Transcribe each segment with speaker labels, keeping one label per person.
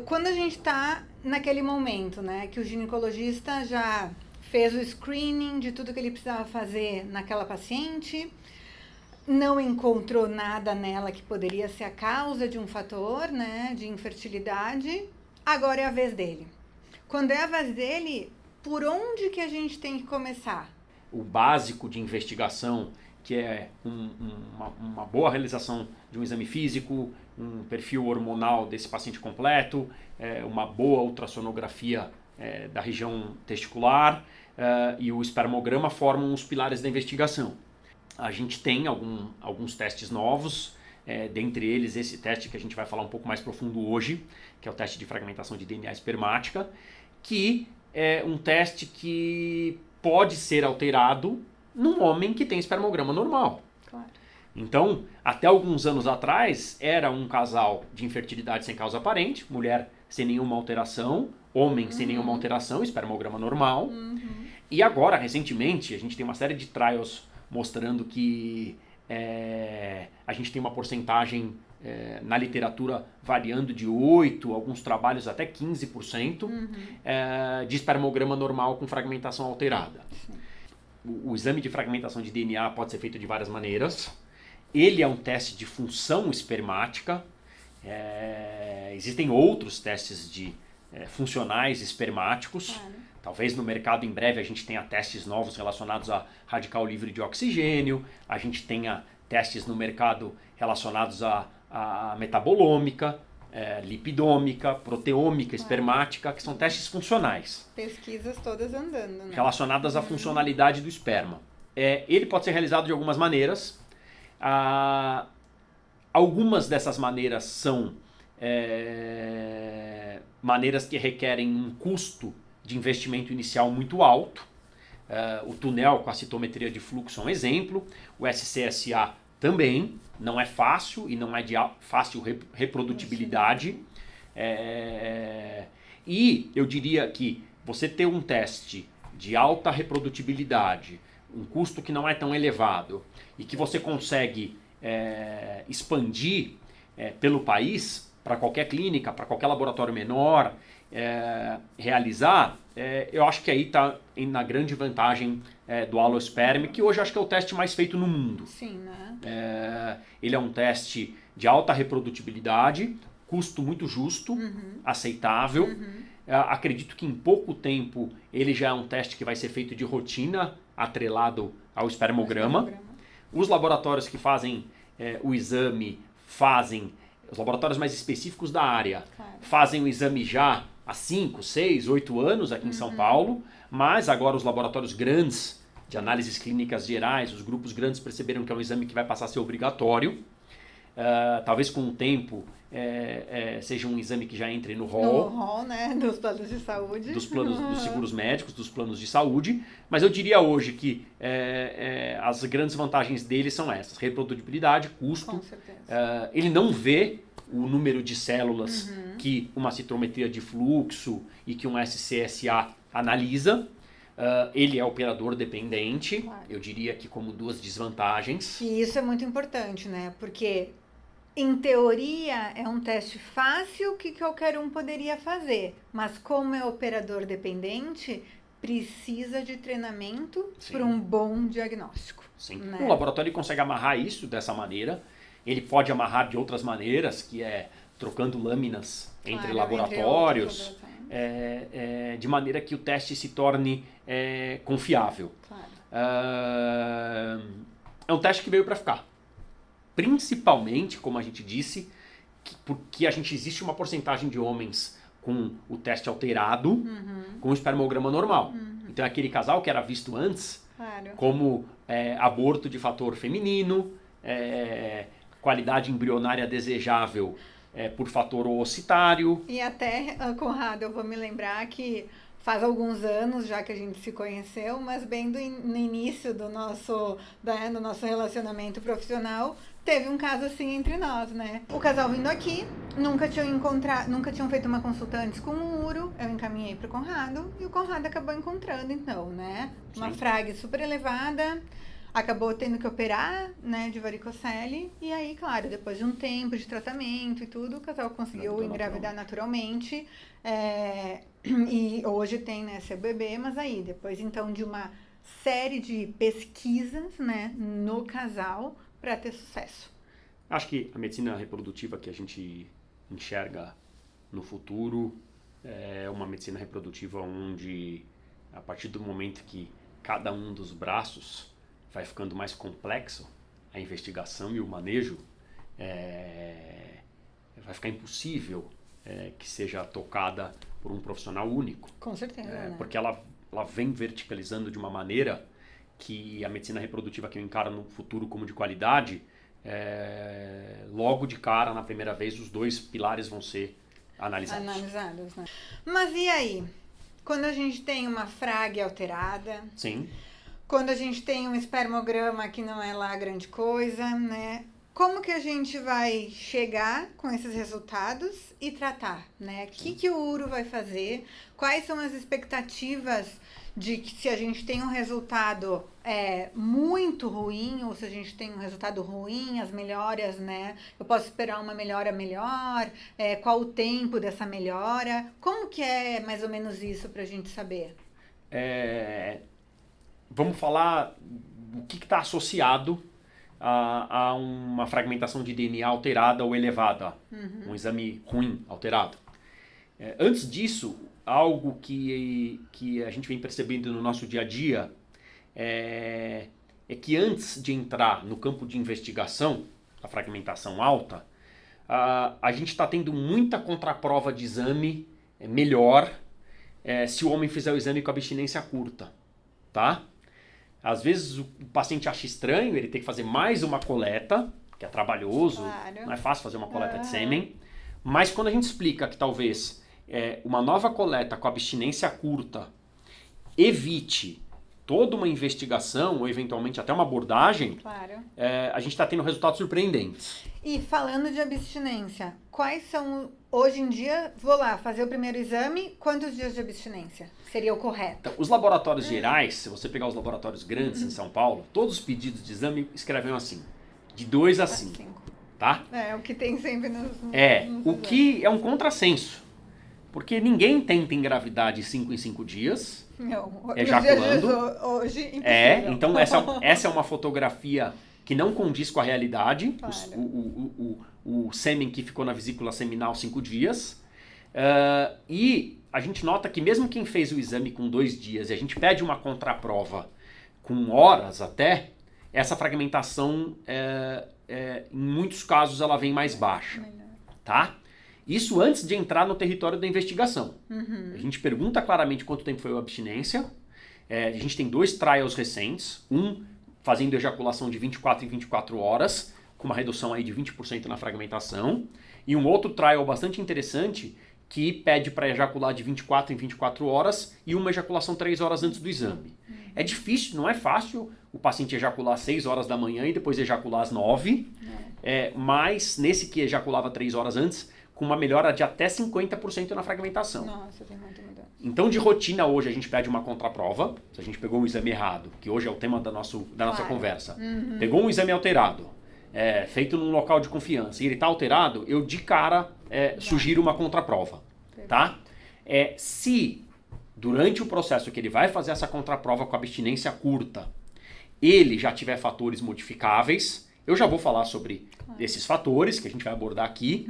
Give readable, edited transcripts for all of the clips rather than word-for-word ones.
Speaker 1: Quando a gente está naquele momento, né, que o ginecologista já fez o screening de tudo que ele precisava fazer naquela paciente, não encontrou nada nela que poderia ser a causa de um fator, né, de infertilidade, agora é a vez dele. Quando é a vez dele, por onde que a gente tem que começar?
Speaker 2: O básico de investigação, que é uma boa realização de um exame físico, um perfil hormonal desse paciente completo, uma boa ultrassonografia da região testicular e o espermograma formam os pilares da investigação. A gente tem alguns testes novos, dentre eles esse teste que a gente vai falar um pouco mais profundo hoje, que é o teste de fragmentação de DNA espermática, que é um teste que pode ser alterado num homem que tem espermograma normal.
Speaker 1: Claro.
Speaker 2: Então, até alguns anos atrás, era um casal de infertilidade sem causa aparente, mulher sem nenhuma alteração, homem sem nenhuma alteração, espermograma normal. E agora, recentemente, a gente tem uma série de trials mostrando que a gente tem uma porcentagem na literatura variando de 8%, alguns trabalhos até 15% de espermograma normal com fragmentação alterada. O exame de fragmentação de DNA pode ser feito de várias maneiras. Ele é um teste de função espermática. Existem outros testes funcionais espermáticos. Claro. Talvez no mercado em breve a gente tenha testes novos relacionados a radical livre de oxigênio. A gente tenha testes no mercado relacionados a metabolômica, lipidômica, proteômica, espermática, que são testes funcionais.
Speaker 1: Pesquisas todas andando, né?
Speaker 2: Relacionadas à funcionalidade do esperma. Ele pode ser realizado de algumas maneiras. Algumas dessas maneiras são maneiras que requerem um custo de investimento inicial muito alto. O túnel com a citometria de fluxo é um exemplo. O SCSA também. Não é fácil e não é de fácil reprodutibilidade. E eu diria que você ter um teste de alta reprodutibilidade, um custo que não é tão elevado e que você consegue expandir pelo país, para qualquer clínica, para qualquer laboratório menor, realizar, eu acho que aí está na grande vantagem do Alosperm, que hoje acho que é o teste mais feito no mundo.
Speaker 1: Sim, né?
Speaker 2: Ele é um teste de alta reprodutibilidade, custo muito justo, aceitável. Acredito que em pouco tempo ele já é um teste que vai ser feito de rotina, atrelado ao espermograma. Os laboratórios que fazem o exame os laboratórios mais específicos da área, fazem o exame já há 5, 6, 8 anos aqui em São Paulo, mas agora os laboratórios grandes de análises clínicas gerais, os grupos grandes perceberam que é um exame que vai passar a ser obrigatório. Talvez com o tempo seja um exame que já entre no rol.
Speaker 1: No rol, né? Dos planos de saúde.
Speaker 2: Dos seguros médicos, dos planos de saúde. Mas eu diria hoje que as grandes vantagens dele são essas. Reprodutibilidade, custo.
Speaker 1: Com certeza.
Speaker 2: Ele não vê o número de células que uma citometria de fluxo e que um SCSA analisa. Ele é operador dependente. Claro. Eu diria que como duas desvantagens.
Speaker 1: E isso é muito importante, né? Porque em teoria, é um teste fácil que qualquer um poderia fazer, mas como é operador dependente, precisa de treinamento para um bom diagnóstico.
Speaker 2: Sim.
Speaker 1: Né?
Speaker 2: O laboratório consegue amarrar isso dessa maneira, ele pode amarrar de outras maneiras, que é trocando lâminas entre laboratórios, de maneira que o teste se torne confiável.
Speaker 1: Claro.
Speaker 2: É um teste que veio para ficar. Principalmente, como a gente disse, porque existe uma porcentagem de homens com o teste alterado com o espermograma normal. Então é aquele casal que era visto antes como aborto de fator feminino, qualidade embrionária desejável por fator oocitário.
Speaker 1: E até, Conrado, eu vou me lembrar que faz alguns anos já que a gente se conheceu, mas bem no início do nosso relacionamento profissional, teve um caso assim entre nós, né? O casal vindo aqui, nunca tinham feito uma consulta antes com o uro, eu encaminhei pro Conrado, e o Conrado acabou encontrando, então, né? Uma frag super elevada, acabou tendo que operar, né, de varicocele, e aí, claro, depois de um tempo de tratamento e tudo, o casal conseguiu engravidar naturalmente, e hoje tem, né, seu bebê, mas aí, depois então de uma série de pesquisas, né, no casal para ter sucesso.
Speaker 2: Acho que a medicina reprodutiva que a gente enxerga no futuro é uma medicina reprodutiva onde, a partir do momento que cada um dos braços vai ficando mais complexo, a investigação e o manejo vai ficar impossível que seja tocada por um profissional único.
Speaker 1: Com certeza, né?
Speaker 2: Porque ela vem verticalizando de uma maneira que a medicina reprodutiva que eu encaro no futuro como de qualidade, logo de cara, na primeira vez, os dois pilares vão ser analisados.
Speaker 1: Né? Mas e aí? Quando a gente tem uma frag alterada,
Speaker 2: sim,
Speaker 1: quando a gente tem um espermograma que não é lá grande coisa, né? Como que a gente vai chegar com esses resultados e tratar, né? O que o uro vai fazer? Quais são as expectativas de que se a gente tem um resultado muito ruim ou se a gente tem um resultado ruim, as melhoras, né? Eu posso esperar uma melhora melhor? Qual o tempo dessa melhora? Como que é mais ou menos isso para a gente saber?
Speaker 2: Vamos falar o que está associado a uma fragmentação de DNA alterada ou elevada, um exame ruim, alterado. Antes disso, algo que a gente vem percebendo no nosso dia a dia é que antes de entrar no campo de investigação, a fragmentação alta, a gente está tendo muita contraprova de exame melhor se o homem fizer o exame com abstinência curta, tá? Às vezes o paciente acha estranho ele ter que fazer mais uma coleta, que é trabalhoso,
Speaker 1: claro.
Speaker 2: Não é fácil fazer uma coleta de sêmen, mas quando a gente explica que talvez uma nova coleta com abstinência curta evite toda uma investigação ou eventualmente até uma abordagem,
Speaker 1: claro.
Speaker 2: A gente está tendo resultados surpreendentes.
Speaker 1: E falando de abstinência, quais são, hoje em dia, vou lá fazer o primeiro exame, quantos dias de abstinência seria o correto?
Speaker 2: Então, os laboratórios gerais, se você pegar os laboratórios grandes em São Paulo, todos os pedidos de exame escrevem assim, de 2 a 5, tá?
Speaker 1: O que tem sempre nos
Speaker 2: o que é um contrassenso, porque ninguém tenta engravidar de 5 em 5 dias,
Speaker 1: não,
Speaker 2: ejaculando.
Speaker 1: Hoje, impossível.
Speaker 2: Então essa é uma fotografia que não condiz com a realidade, claro. O sêmen que ficou na vesícula seminal 5 dias, e a gente nota que mesmo quem fez o exame com 2 dias, e a gente pede uma contraprova com horas até, essa fragmentação, em muitos casos, ela vem mais baixa, tá? Isso antes de entrar no território da investigação. A gente pergunta claramente quanto tempo foi a abstinência, a gente tem 2 trials recentes, um fazendo ejaculação de 24 em 24 horas, com uma redução aí de 20% na fragmentação, e um outro trial bastante interessante que pede para ejacular de 24 em 24 horas e uma ejaculação 3 horas antes do exame. É difícil, não é fácil o paciente ejacular às 6 horas da manhã e depois ejacular às 9, mas nesse que ejaculava 3 horas antes, com uma melhora de até 50% na fragmentação.
Speaker 1: Nossa, tem muita mudança.
Speaker 2: Então, de rotina, hoje a gente pede uma contraprova, se a gente pegou um exame errado, que hoje é o tema da nossa conversa. Pegou um exame alterado, feito num local de confiança, e ele está alterado, eu de cara sugiro uma contraprova, tá? Se, durante o processo que ele vai fazer essa contraprova com abstinência curta, ele já tiver fatores modificáveis, eu já vou falar sobre esses fatores que a gente vai abordar aqui,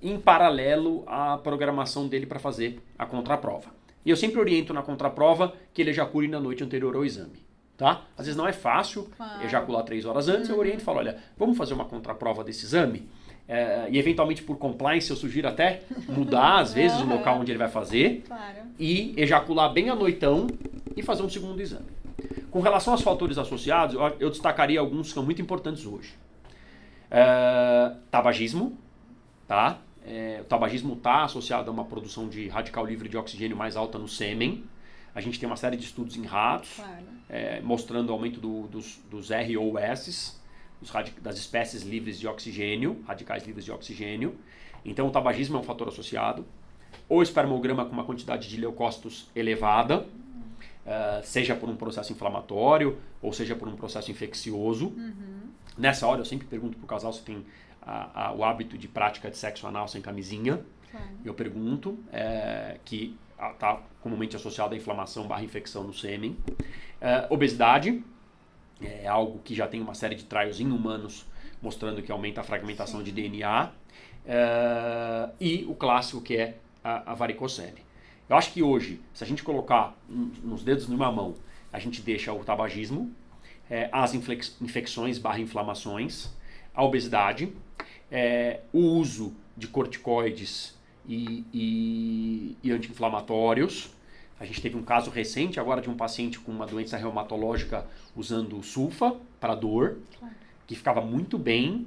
Speaker 2: em paralelo à programação dele para fazer a contraprova. E eu sempre oriento na contraprova que ele ejacule na noite anterior ao exame. Tá? Às vezes não é fácil ejacular 3 horas antes, eu oriento e falo, olha, vamos fazer uma contraprova desse exame? E eventualmente por compliance eu sugiro até mudar às vezes o local onde ele vai fazer e ejacular bem à noitão e fazer um segundo exame. Com relação aos fatores associados, eu destacaria alguns que são muito importantes hoje. Tabagismo, tá? O tabagismo está associado a uma produção de radical livre de oxigênio mais alta no sêmen. A gente tem uma série de estudos em ratos, mostrando o aumento dos ROS, das espécies livres de oxigênio, radicais livres de oxigênio. Então o tabagismo é um fator associado. O espermograma com uma quantidade de leucócitos elevada. seja por um processo inflamatório ou seja por um processo infeccioso. Nessa hora eu sempre pergunto pro casal se tem o hábito de prática de sexo anal sem camisinha. Eu pergunto, que está comumente associado à inflamação / infecção no sêmen. Obesidade é algo que já tem uma série de trials em humanos mostrando que aumenta a fragmentação de DNA. E o clássico que é a varicocele. Eu acho que hoje, se a gente colocar nos dedos de uma mão, a gente deixa o tabagismo, as infecções / inflamações, a obesidade, o uso de corticoides e anti-inflamatórios. A gente teve um caso recente agora de um paciente com uma doença reumatológica usando sulfa para dor, que ficava muito bem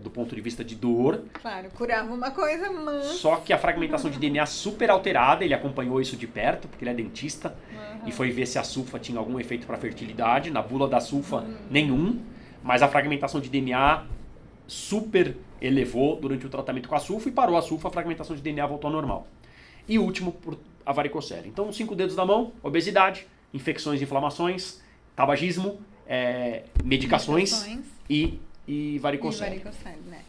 Speaker 2: do ponto de vista de dor.
Speaker 1: Claro, curava uma coisa, mas...
Speaker 2: Só que a fragmentação de DNA super alterada, ele acompanhou isso de perto, porque ele é dentista, e foi ver se a sulfa tinha algum efeito para fertilidade. Na bula da sulfa, nenhum, mas a fragmentação de DNA super elevou durante o tratamento com a sulfa e parou a sulfa, a fragmentação de DNA voltou ao normal. E o último, a varicocele. Então, os 5 dedos da mão: obesidade, infecções e inflamações, tabagismo, medicações e varicocele.
Speaker 1: E varicocele, né?